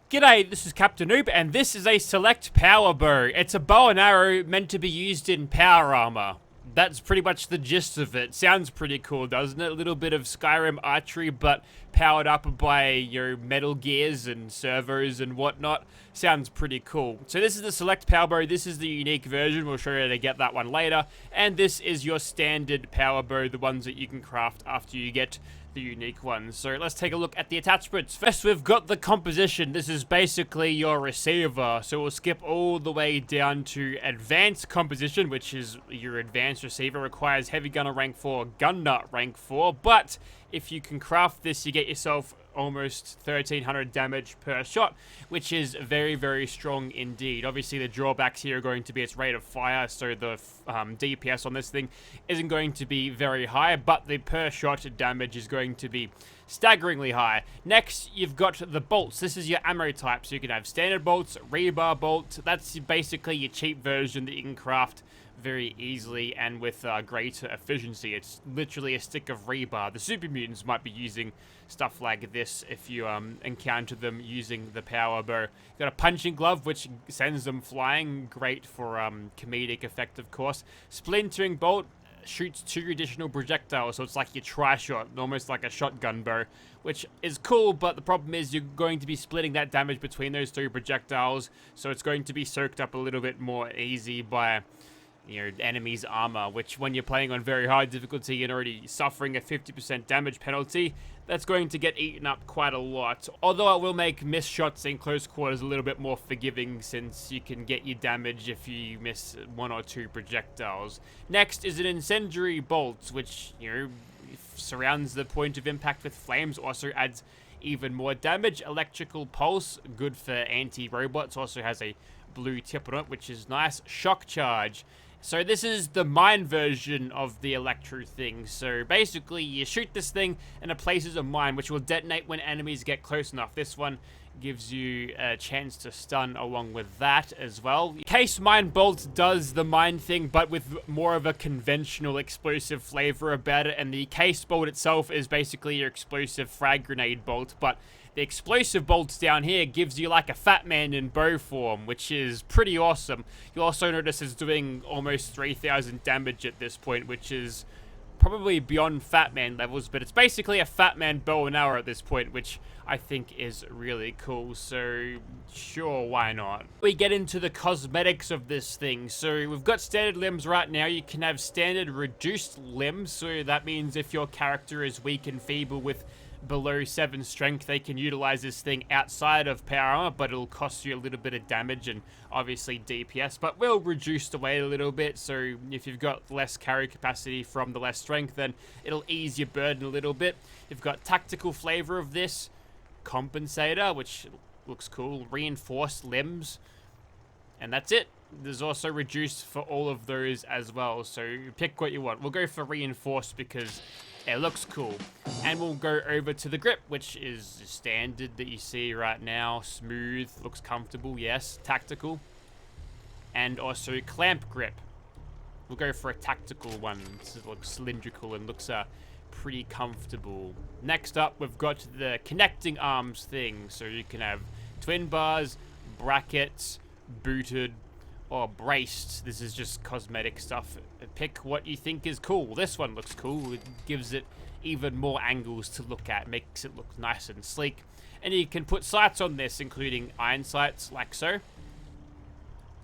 G'day, this is Captainoob, and this is a select power bow. It's a bow and arrow meant to be used in power armor. That's pretty much the gist of it. Sounds pretty cool, doesn't it? A little bit of Skyrim archery, but powered up by your metal gears and servos and whatnot. Sounds pretty cool. So this is the select power bow. This is the unique version. We'll show you how to get that one later. And this is your standard power bow, the ones that you can craft after you get the unique ones. So let's take a look at the attachments. First, we've got the composition. This is basically your receiver. So we'll skip all the way down to advanced composition, which is your advanced receiver. Requires heavy gunner rank 4, gun nut rank 4. But if you can craft this, you get yourself almost 1300 damage per shot, which is very, very strong indeed. Obviously, the drawbacks here are going to be its rate of fire, so the DPS on this thing isn't going to be very high, but the per shot damage is going to be staggeringly high. Next, you've got the bolts. This is your ammo type, so you can have standard bolts, rebar bolts. That's basically your cheap version that you can craft very easily and with greater efficiency. It's literally a stick of rebar. The super mutants might be using stuff like this if you encounter them using the power bow. You've got a punching glove, which sends them flying. Great for comedic effect, of course. Splintering bolt shoots 2 additional projectiles, so it's like your tri-shot, almost like a shotgun bow, which is cool, but the problem is you're going to be splitting that damage between those 3 projectiles, so it's going to be soaked up a little bit more easy by your enemy's armor, which when you're playing on very high difficulty and already suffering a 50% damage penalty, that's going to get eaten up quite a lot. Although it will make missed shots in close quarters a little bit more forgiving, since you can get your damage if you miss 1 or 2 projectiles. Next is an incendiary bolt, which, surrounds the point of impact with flames, also adds even more damage. Electrical pulse, good for anti-robots, also has a blue tip on it, which is nice. Shock charge. So this is the mine version of the electro thing. So basically you shoot this thing and it places a mine, which will detonate when enemies get close enough. This one gives you a chance to stun along with that as well. Case mine bolt does the mine thing, but with more of a conventional explosive flavor about it. And the case bolt itself is basically your explosive frag grenade bolt, but the explosive bolts down here gives you like a fat man in bow form, which is pretty awesome. You'll also notice it's doing almost 3000 damage at this point, which is probably beyond fat man levels, but it's basically a fat man bow and arrow at this point, which I think is really cool. So sure, why not? We get into the cosmetics of this thing. So we've got standard limbs right now. You can have standard reduced limbs, so that means if your character is weak and feeble with below 7 strength, they can utilize this thing outside of power armor, but it'll cost you a little bit of damage and obviously DPS, but will reduce the weight a little bit. So if you've got less carry capacity from the less strength, then it'll ease your burden a little bit. You've got tactical flavor of this, compensator, which looks cool, reinforced limbs, and that's it. There's also reduced for all of those as well, so pick what you want. We'll go for reinforced because it looks cool. And we'll go over to the grip, which is standard that you see right now. Smooth, looks comfortable, yes. Tactical. And also clamp grip. We'll go for a tactical one. It looks cylindrical and looks pretty comfortable. Next up, we've got the connecting arms thing. So you can have twin bars, brackets, booted, or braced. This is just cosmetic stuff. Pick what you think is cool. This one looks cool. It gives it even more angles to look at, makes it look nice and sleek. And you can put sights on this, including iron sights, like so.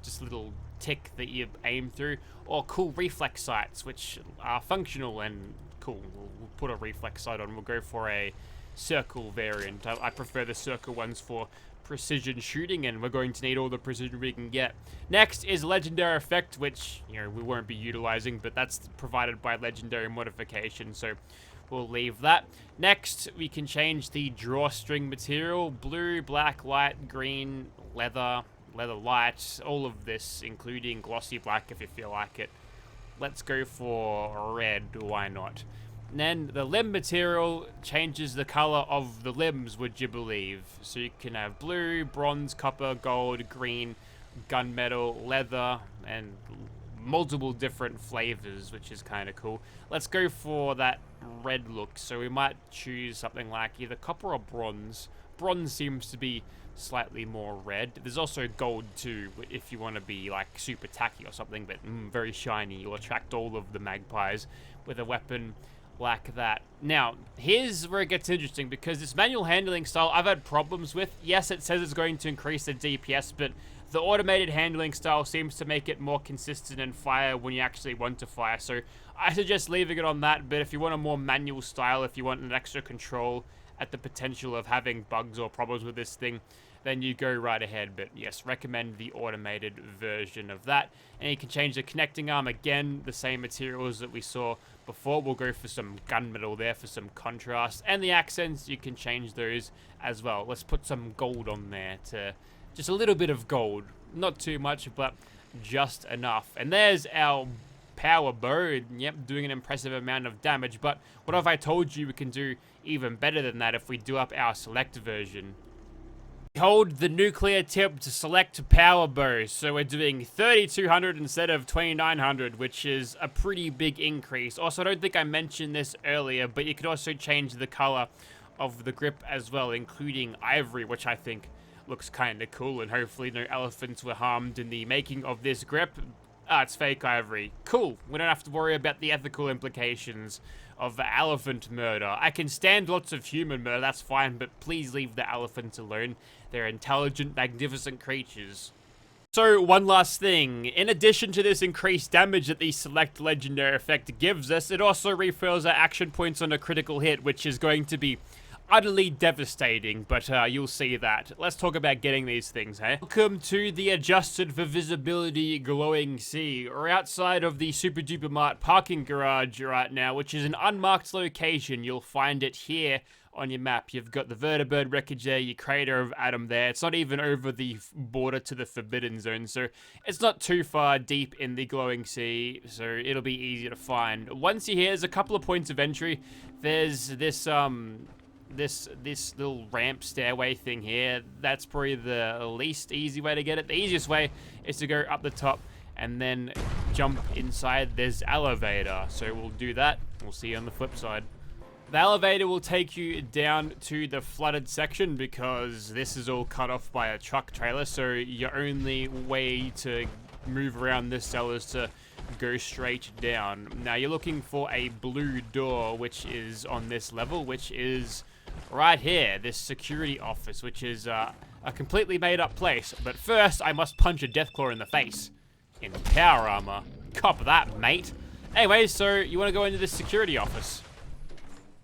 Just a little tick that you aim through. Or cool reflex sights, which are functional and cool. We'll put a reflex sight on. We'll go for a circle variant. I prefer the circle ones for precision shooting, and we're going to need all the precision we can get. Next is legendary effect, which we won't be utilizing, but that's provided by legendary modification, so we'll leave that. Next, we can change the drawstring material: blue, black, light, green, leather light, all of this, including glossy black if you feel like it. Let's go for red, why not? And then the limb material changes the color of the limbs, would you believe? So you can have blue, bronze, copper, gold, green, gunmetal, leather, and multiple different flavors, which is kind of cool. Let's go for that red look. So we might choose something like either copper or bronze Bronze seems to be slightly more red. There's also gold too, if you want to be like super tacky or something, but very shiny. You'll attract all of the magpies with a weapon like that. Now, here's where it gets interesting, because this manual handling style I've had problems with. Yes, it says it's going to increase the DPS, but the automated handling style seems to make it more consistent and fire when you actually want to fire. So I suggest leaving it on that, but if you want a more manual style, if you want an extra control at the potential of having bugs or problems with this thing, then you go right ahead. But yes, recommend the automated version of that. And you can change the connecting arm, again, the same materials that we saw before. We'll go for some gunmetal there for some contrast. And the accents, you can change those as well. Let's put some gold on there, to just a little bit of gold. Not too much, but just enough. And there's our power bow. Yep, doing an impressive amount of damage. But what have I told you? We can do even better than that if we do up our select version. Hold the nuclear tip to select power bow. So we're doing 3200 instead of 2900, which is a pretty big increase. Also, I don't think I mentioned this earlier, but you can also change the color of the grip as well, including ivory, which I think looks kind of cool, and hopefully no elephants were harmed in the making of this grip. Ah, it's fake ivory. Cool. We don't have to worry about the ethical implications of elephant murder. I can stand lots of human murder, that's fine, but please leave the elephants alone. They're intelligent, magnificent creatures. So, one last thing. In addition to this increased damage that the select legendary effect gives us, it also refills our action points on a critical hit, which is going to be utterly devastating, but you'll see that. Let's talk about getting these things, hey? Welcome to the adjusted for visibility glowing sea. We're outside of the Super Duper Mart parking garage right now, which is an unmarked location. You'll find it here on your map. You've got the vertibird wreckage there, your crater of Adam there. It's not even over the border to the Forbidden Zone, so it's not too far deep in the glowing sea, so it'll be easy to find. Once you're here, there's a couple of points of entry. There's this this little ramp stairway thing here. That's probably the least easy way to get it. The easiest way is to go up the top and then jump inside. There's elevator, so we'll do that. We'll see you on the flip side. The elevator will take you down to the flooded section, because this is all cut off by a truck trailer, so your only way to move around this cell is to go straight down. Now you're looking for a blue door, which is on this level, which is right here, this security office, which is a completely made up place. But first, I must punch a Deathclaw in the face. In power armor. Cop that, mate. Anyway, so you want to go into this security office.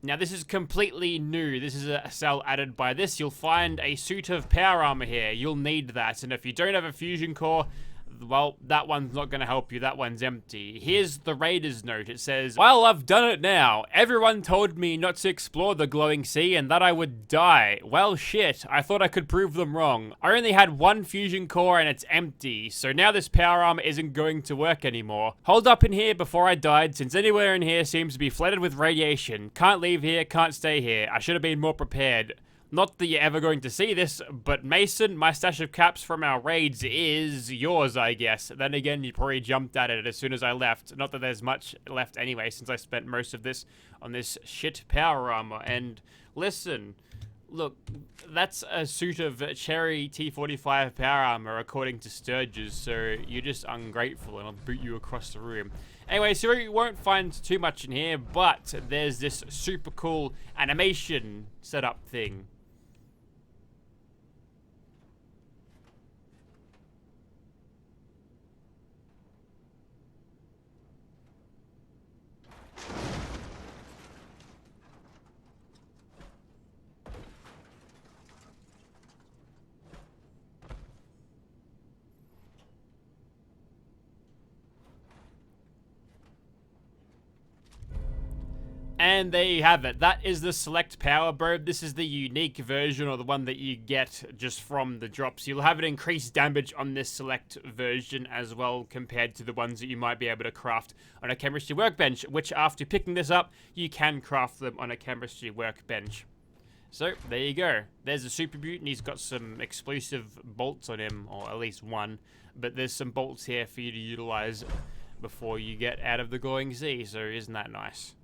Now, this is completely new. This is a cell added by this. You'll find a suit of power armor here. You'll need that. And if you don't have a fusion core, well, that one's not going to help you. That one's empty. Here's the Raider's note. It says, "Well, I've done it now. Everyone told me not to explore the glowing sea and that I would die. Well, shit. I thought I could prove them wrong. I only had one fusion core and it's empty. So now this power armor isn't going to work anymore. Hold up in here before I died, since anywhere in here seems to be flooded with radiation. Can't leave here, can't stay here. I should have been more prepared. Not that you're ever going to see this, but Mason, my stash of caps from our raids is yours, I guess." Then again, you probably jumped at it as soon as I left. Not that there's much left anyway, since I spent most of this on this shit power armor. And listen, look, that's a suit of Cherry T45 power armor, according to Sturges, so you're just ungrateful, and I'll boot you across the room. Anyway, so you won't find too much in here, but there's this super cool animation setup thing. And there you have it. That is the Select Power Bow. This is the unique version, or the one that you get just from the drops. You'll have an increased damage on this Select version as well, compared to the ones that you might be able to craft on a chemistry workbench, which after picking this up, you can craft them on a chemistry workbench. So, there you go. There's a Super Mutant. He's got some explosive bolts on him, or at least one. But there's some bolts here for you to utilize before you get out of the glowing sea, so isn't that nice?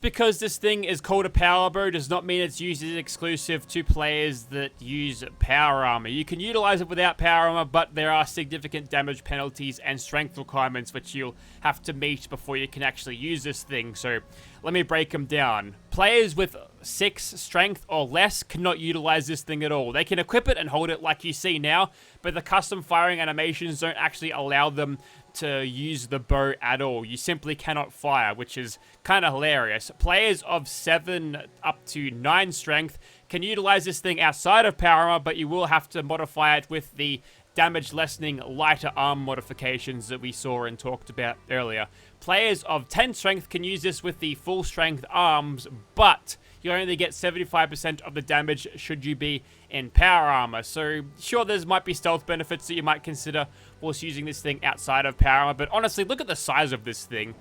because this thing is called a power bow does not mean it's used as exclusive to players that use power armor. You can utilize it without power armor, but there are significant damage penalties and strength requirements which you'll have to meet before you can actually use this thing. So let me break them down. Players with 6 strength or less cannot utilize this thing at all. They can equip it and hold it like you see now, but the custom firing animations don't actually allow them to use the bow at all. You simply cannot fire, which is kind of hilarious. Players of 7 up to 9 strength can utilize this thing outside of power armor, but you will have to modify it with the damage lessening lighter arm modifications that we saw and talked about earlier. Players of 10 strength can use this with the full strength arms, but you only get 75% of the damage should you be in power armor. So sure, there might be stealth benefits that you might consider whilst using this thing outside of power armor, but honestly, look at the size of this thing.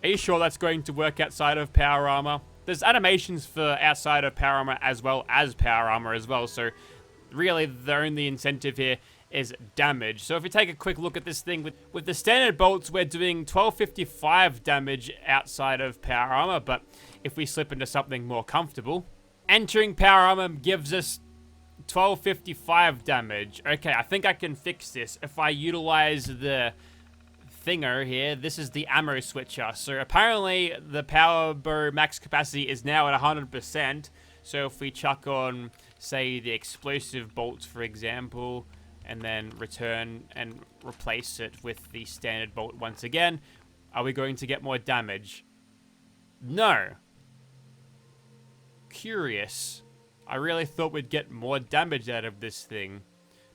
Are you sure that's going to work outside of power armor? There's animations for outside of power armor as well as power armor as well, so really the only incentive here is damage. So if we take a quick look at this thing, with the standard bolts, we're doing 1255 damage outside of power armor, but if we slip into something more comfortable, entering power armor gives us 1255 damage. Okay, I think I can fix this. If I utilize the thinger here, this is the ammo switcher. So apparently the power bow max capacity is now at 100%. So if we chuck on, say, the explosive bolts, for example, and then return and replace it with the standard bolt once again, are we going to get more damage? No. Curious. I really thought we'd get more damage out of this thing.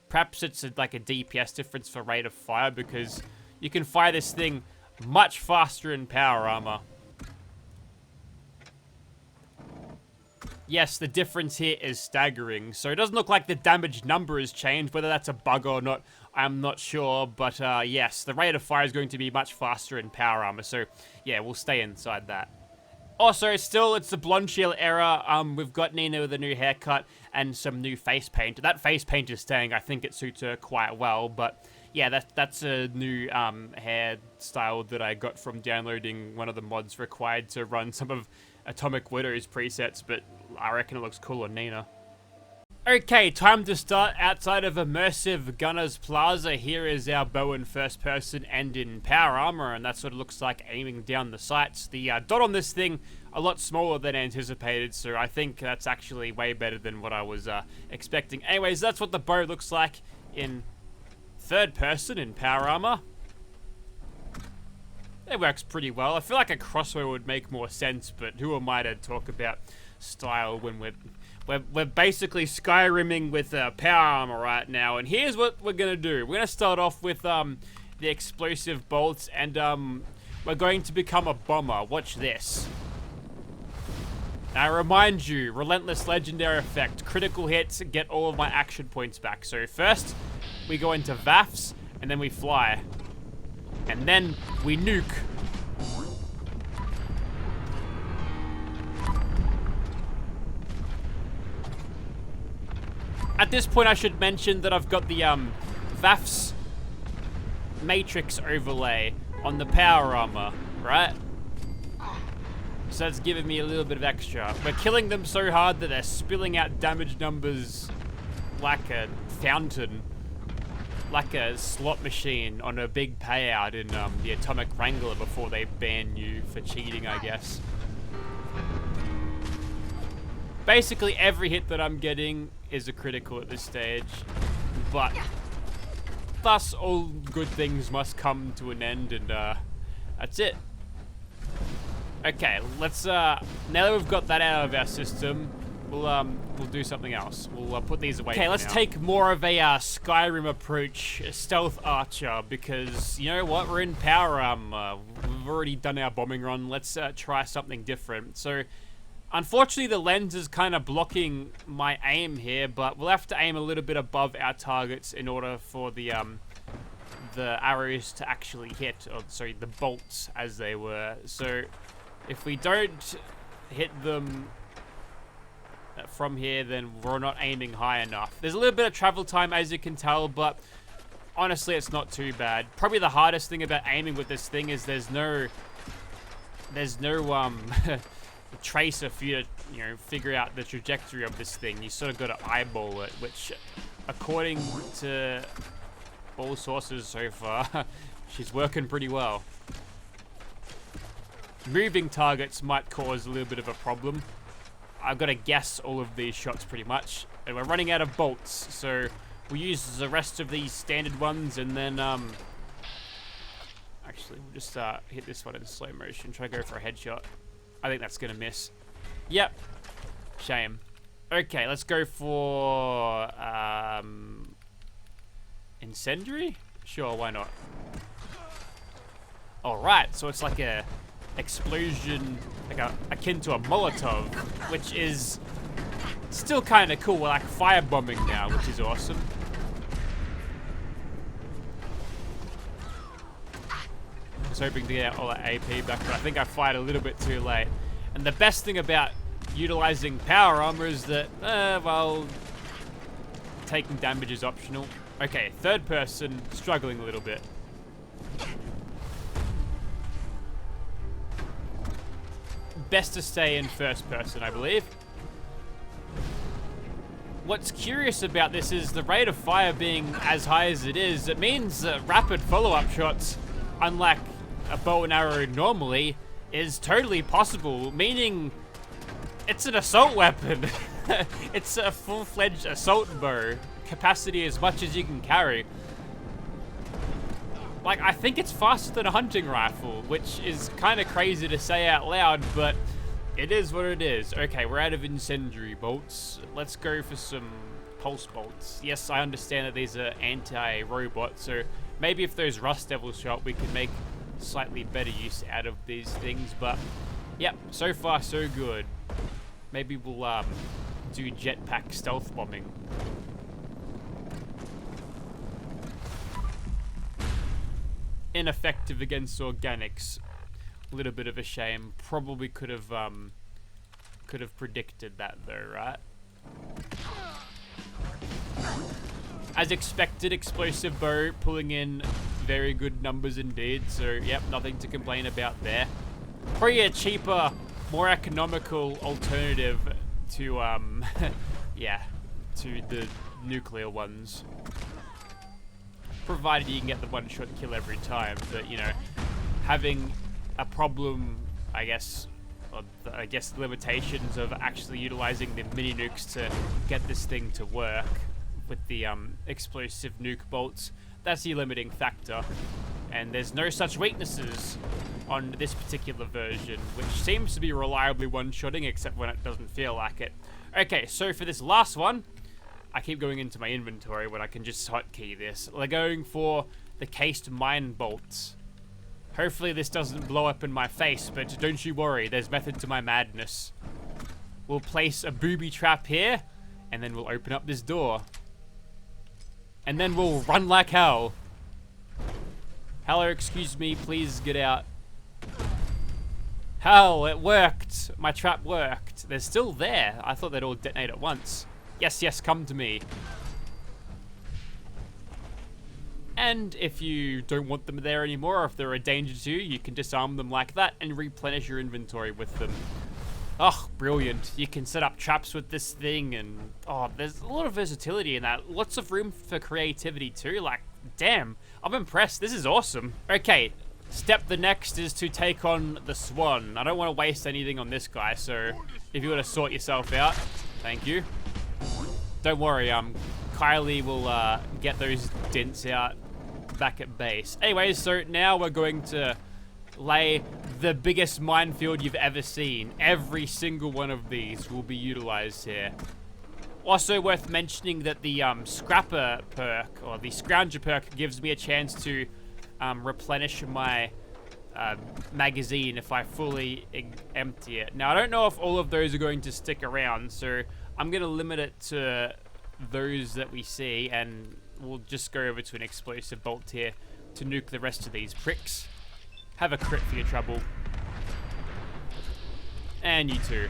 Perhaps it's like a DPS difference for rate of fire, because you can fire this thing much faster in power armor. Yes, the difference here is staggering. So it doesn't look like the damage number has changed. Whether that's a bug or not, I'm not sure. But yes, the rate of fire is going to be much faster in power armor. So yeah, we'll stay inside that. Also, still, it's the blonde shield era. We've got Nina with a new haircut and some new face paint. That face paint is staying. I think it suits her quite well. But yeah, that's a new hairstyle that I got from downloading one of the mods required to run some of Atomic Widow's presets, but I reckon it looks cool on Nina. Okay, time to start outside of Immersive Gunners Plaza. Here is our bow in first person and in power armor, and that's what it looks like aiming down the sights. The dot on this thing, a lot smaller than anticipated, so I think that's actually way better than what I was expecting. Anyways, that's what the bow looks like in third person in power armor. It works pretty well. I feel like a crossbow would make more sense, but who am I to talk about style when we're basically Skyrimming with power armor right now. And here's what we're gonna do. We're gonna start off with the explosive bolts, and we're going to become a bomber. Watch this. Now, I remind you, relentless legendary effect, critical hits, get all of my action points back. So first, we go into VAFs, and then we fly. And then we nuke. At this point, I should mention that I've got the VAFs matrix overlay on the power armor, right? So that's giving me a little bit of extra. We're killing them so hard that they're spilling out damage numbers like a fountain. Like a slot machine on a big payout in the Atomic Wrangler before they ban you for cheating, I guess. Basically, every hit that I'm getting is a critical at this stage, but thus all good things must come to an end, and that's it. Okay, let's now that we've got that out of our system, we'll do something else. We'll put these away. Okay, let's take more of a Skyrim approach, stealth archer, because you know what? We're in power armor. We've already done our bombing run. Let's try something different. So, unfortunately, the lens is kind of blocking my aim here, but we'll have to aim a little bit above our targets in order for the arrows to actually hit, or sorry, the bolts as they were. So, if we don't hit them from here, then we're not aiming high enough. There's a little bit of travel time, as you can tell, but honestly, it's not too bad. Probably the hardest thing about aiming with this thing is there's no tracer for you to, you know, figure out the trajectory of this thing. You sort of got to eyeball it, which, according to all sources so far, she's working pretty well. Moving targets might cause a little bit of a problem. I've got to guess all of these shots pretty much. And we're running out of bolts, so we'll use the rest of these standard ones, and then, actually, we'll just hit this one in slow motion. Try to go for a headshot. I think that's going to miss. Yep. Shame. Okay, let's go for, incendiary? Sure, why not? Alright, so it's like a explosion, like akin to a Molotov, which is still kind of cool. We're like firebombing now, which is awesome. I was hoping to get all that AP back, but I think I fired a little bit too late. And the best thing about utilizing power armor is that, well, taking damage is optional. Okay, third person, struggling a little bit. Best to stay in first person, I believe. What's curious about this is the rate of fire being as high as it is. It means that rapid follow-up shots, unlike a bow and arrow normally, is totally possible, meaning it's an assault weapon. It's a full-fledged assault bow, capacity as much as you can carry. Like, I think it's faster than a hunting rifle, which is kind of crazy to say out loud, but it is what it is. Okay, we're out of incendiary bolts. Let's go for some pulse bolts. Yes, I understand that these are anti-robot, so maybe if those Rust Devils show up, we can make slightly better use out of these things, but yep, so far so good. Maybe we'll do jetpack stealth bombing. Ineffective against organics. A little bit of a shame. Probably could have predicted that though, right? As expected, explosive bow pulling in very good numbers indeed. So yep, nothing to complain about there. Probably a cheaper, more economical alternative to yeah, to the nuclear ones. Provided you can get the one-shot kill every time, but you know, having a problem, I guess the limitations of actually utilizing the mini nukes to get this thing to work with the explosive nuke bolts, that's the limiting factor. And there's no such weaknesses on this particular version, which seems to be reliably one-shotting, except when it doesn't feel like it. Okay, so for this last one, I keep going into my inventory when I can just hotkey this. We're going for the cased mine bolts. Hopefully this doesn't blow up in my face, but don't you worry, there's method to my madness. We'll place a booby trap here, and then we'll open up this door. And then we'll run like hell. Hello, excuse me, please get out. Hell, it worked. My trap worked. They're still there. I thought they'd all detonate at once. Yes, yes, come to me. And if you don't want them there anymore, or if they're a danger to you, you can disarm them like that and replenish your inventory with them. Oh, brilliant. You can set up traps with this thing, and oh, there's a lot of versatility in that. Lots of room for creativity too. Like, damn, I'm impressed. This is awesome. Okay, step the next is to take on the Swan. I don't want to waste anything on this guy, so if you want to sort yourself out, thank you. Don't worry, Kylie will get those dents out back at base. Anyways, so now we're going to lay the biggest minefield you've ever seen. Every single one of these will be utilized here. Also worth mentioning that the Scrapper perk, or the Scrounger perk, gives me a chance to replenish my magazine if I fully empty it. Now, I don't know if all of those are going to stick around, so I'm going to limit it to those that we see, and we'll just go over to an explosive bolt here to nuke the rest of these pricks. Have a crit for your trouble. And you too.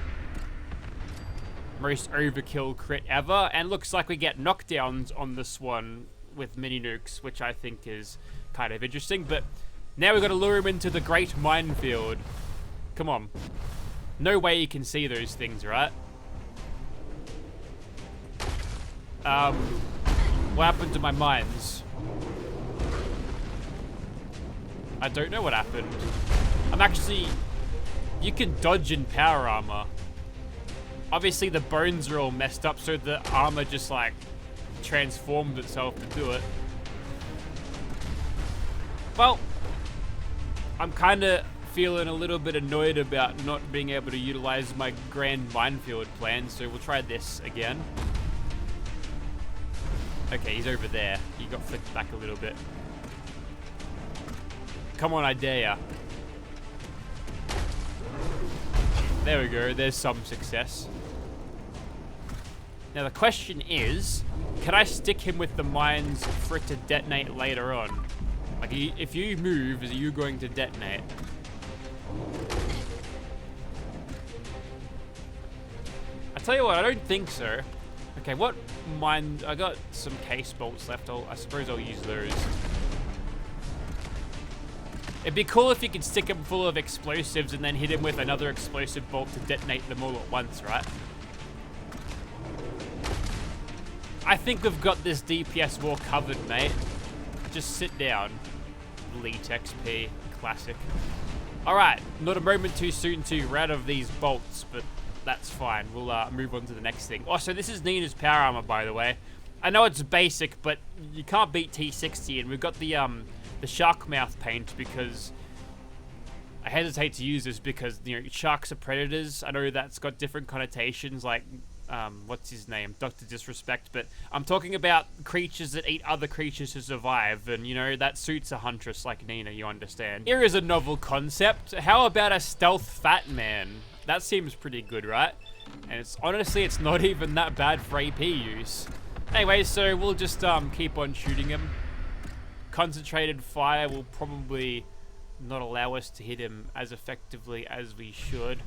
Most overkill crit ever, and looks like we get knockdowns on this one with mini nukes, which I think is kind of interesting, but now we've got to lure him into the great minefield. Come on. No way you can see those things, right? What happened to my mines? I don't know what happened. I'm actually... You can dodge in power armor. Obviously the bones are all messed up, so the armor just like transformed itself to do it. Well, I'm kind of feeling a little bit annoyed about not being able to utilize my grand minefield plan, so we'll try this again. Okay, he's over there. He got flicked back a little bit. Come on, I dare ya. There we go, there's some success. Now the question is, can I stick him with the mines for it to detonate later on? Like, if you move, is you going to detonate? I tell you what, I don't think so. Okay, what mine? I got some case bolts left. I suppose I'll use those. It'd be cool if you could stick him full of explosives and then hit him with another explosive bolt to detonate them all at once, right? I think we've got this DPS war covered, mate. Just sit down. Elite XP, classic. Alright, not a moment too soon to rid of these bolts, but that's fine. We'll move on to the next thing. Oh, so this is Nina's power armor, by the way. I know it's basic, but you can't beat T60, and we've got the shark mouth paint because I hesitate to use this because, you know, sharks are predators. I know that's got different connotations, like what's his name, Dr. Disrespect, but I'm talking about creatures that eat other creatures to survive, and you know, that suits a huntress like Nina, you understand. Here is a novel concept. How about a stealth fat man? That seems pretty good, right? And it's honestly, it's not even that bad for AP use. Anyway, so we'll just keep on shooting him. Concentrated fire will probably not allow us to hit him as effectively as we should.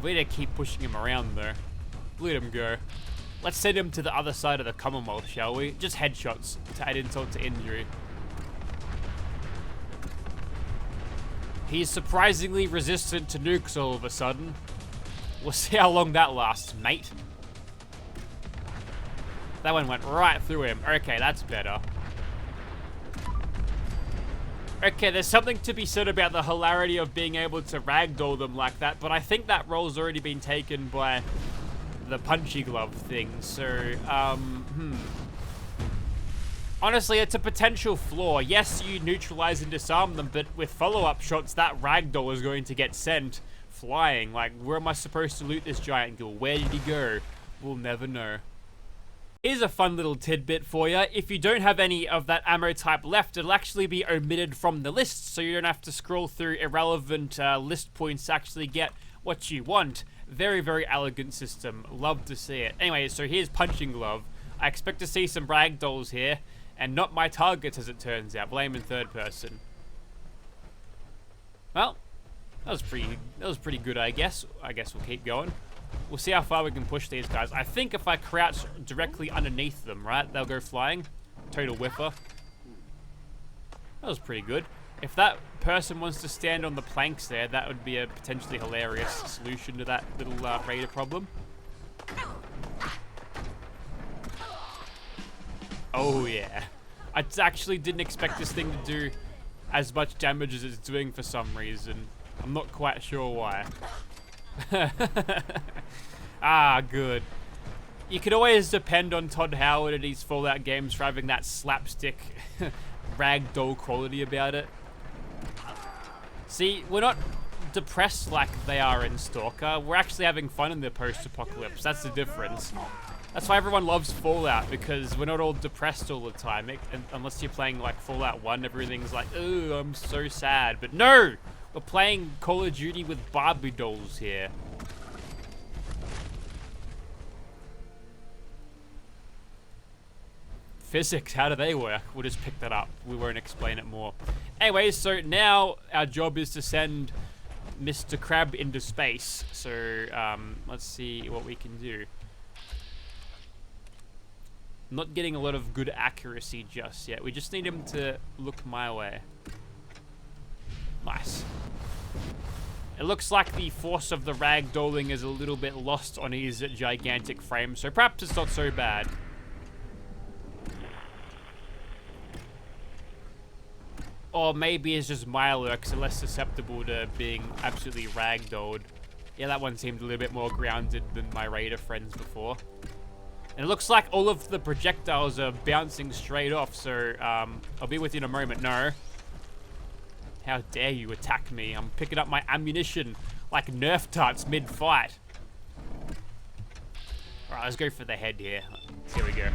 We need to keep pushing him around though. Let him go. Let's send him to the other side of the Commonwealth, shall we? Just headshots to add insult to injury. He's surprisingly resistant to nukes all of a sudden. We'll see how long that lasts, mate. That one went right through him. Okay, that's better. Okay, there's something to be said about the hilarity of being able to ragdoll them like that, but I think that role's already been taken by the punchy glove thing, so, honestly, it's a potential flaw. Yes, you neutralize and disarm them, but with follow-up shots, that ragdoll is going to get sent flying. Like, where am I supposed to loot this giant ghoul? Where did he go? We'll never know. Here's a fun little tidbit for you. If you don't have any of that ammo type left, it'll actually be omitted from the list, so you don't have to scroll through irrelevant list points to actually get what you want. Very, very elegant system. Love to see it. Anyway, so here's Punching Glove. I expect to see some ragdolls here, and not my targets as it turns out. Blame in third person. Well, that was pretty good, I guess. I guess we'll keep going. We'll see how far we can push these guys. I think if I crouch directly underneath them, right, they'll go flying. Total whiffer. That was pretty good. If that person wants to stand on the planks there, that would be a potentially hilarious solution to that little raider problem. Oh yeah. I actually didn't expect this thing to do as much damage as it's doing for some reason. I'm not quite sure why. Ah, good. You can always depend on Todd Howard and his Fallout games for having that slapstick ragdoll quality about it. See, we're not depressed like they are in Stalker. We're actually having fun in the post-apocalypse. That's the difference. That's why everyone loves Fallout, because we're not all depressed all the time. Unless you're playing like Fallout 1, everything's like, oh, I'm so sad. But no! We're playing Call of Duty with Barbie dolls here. Physics, how do they work? We'll just pick that up. We won't explain it more. Anyway, so now our job is to send Mr. Crab into space. So, let's see what we can do. I'm not getting a lot of good accuracy just yet. We just need him to look my way. Nice. It looks like the force of the ragdolling is a little bit lost on his gigantic frame, so perhaps it's not so bad. Or maybe it's just milder because they're less susceptible to being absolutely ragdolled. Yeah, that one seemed a little bit more grounded than my raider friends before. And it looks like all of the projectiles are bouncing straight off, so I'll be with you in a moment. No. How dare you attack me? I'm picking up my ammunition like Nerf tarts mid-fight. Alright, let's go for the head here. Here we go.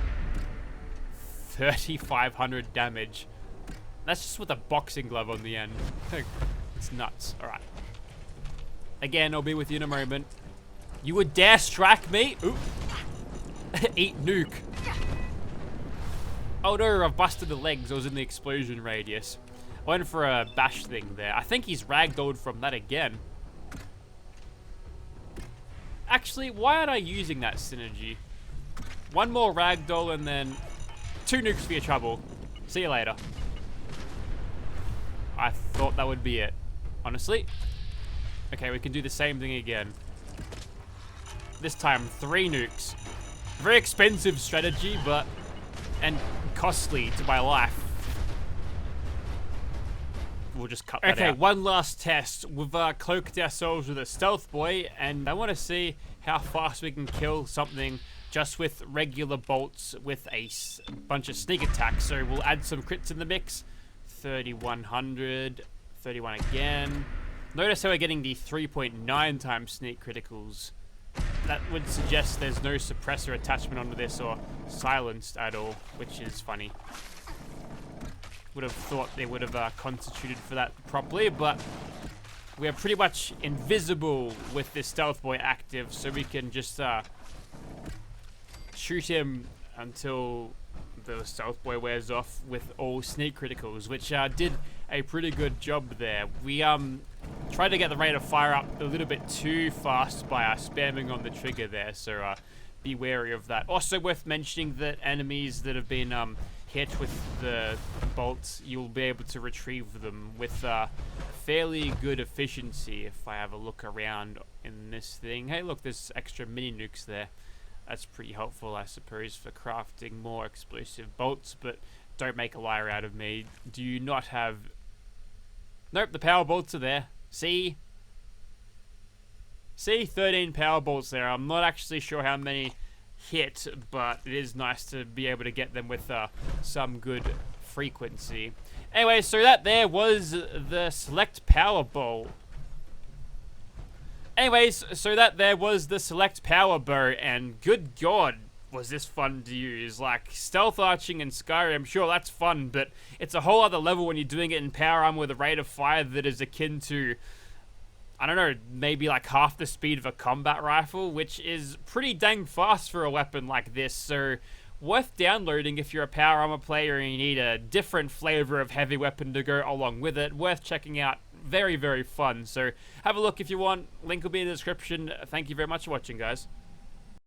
3,500 damage. That's just with a boxing glove on the end. It's nuts. Alright. Again, I'll be with you in a moment. You would dare strike me? Ooh. Eat nuke. Oh no, I've busted the legs. I was in the explosion radius. I went for a bash thing there. I think he's ragdolled from that again. Actually, why aren't I using that synergy? One more ragdoll and then 2 nukes for your trouble. See you later. I thought that would be it, honestly. Okay, we can do the same thing again. This time, 3 nukes. Very expensive strategy, but... and costly to my life. We'll just cut that out. Okay, one last test. We've cloaked ourselves with a stealth boy, and I want to see how fast we can kill something just with regular bolts with a bunch of sneak attacks. So we'll add some crits in the mix. 3,100, 31 again. Notice how we're getting the 3.9 times sneak criticals. That would suggest there's no suppressor attachment onto this or silenced at all, which is funny. Would have thought they would have constituted for that properly, but we are pretty much invisible with this stealth boy active, so we can just shoot him until the stealth boy wears off with all sneak criticals, which did a pretty good job there. We tried to get the rate of fire up a little bit too fast by spamming on the trigger there, so be wary of that. Also worth mentioning that enemies that have been hit with the bolts, you'll be able to retrieve them with fairly good efficiency if I have a look around in this thing. Hey look, there's extra mini nukes there. That's pretty helpful, I suppose, for crafting more explosive bolts, but don't make a liar out of me. Do you not have... Nope, the power bolts are there. See? See, 13 power bolts there. I'm not actually sure how many hit, but it is nice to be able to get them with some good frequency. Anyway, so that there was the select power bow. Anyways, so that there was the select power bow, and good god, was this fun to use. Like, stealth arching in Skyrim, sure, that's fun, but it's a whole other level when you're doing it in power armor with a rate of fire that is akin to, I don't know, maybe like half the speed of a combat rifle, which is pretty dang fast for a weapon like this, so worth downloading if you're a power armor player and you need a different flavor of heavy weapon to go along with it. Worth checking out. Very, very fun. So have a look if you want. Link will be in the description. Thank you very much for watching, guys.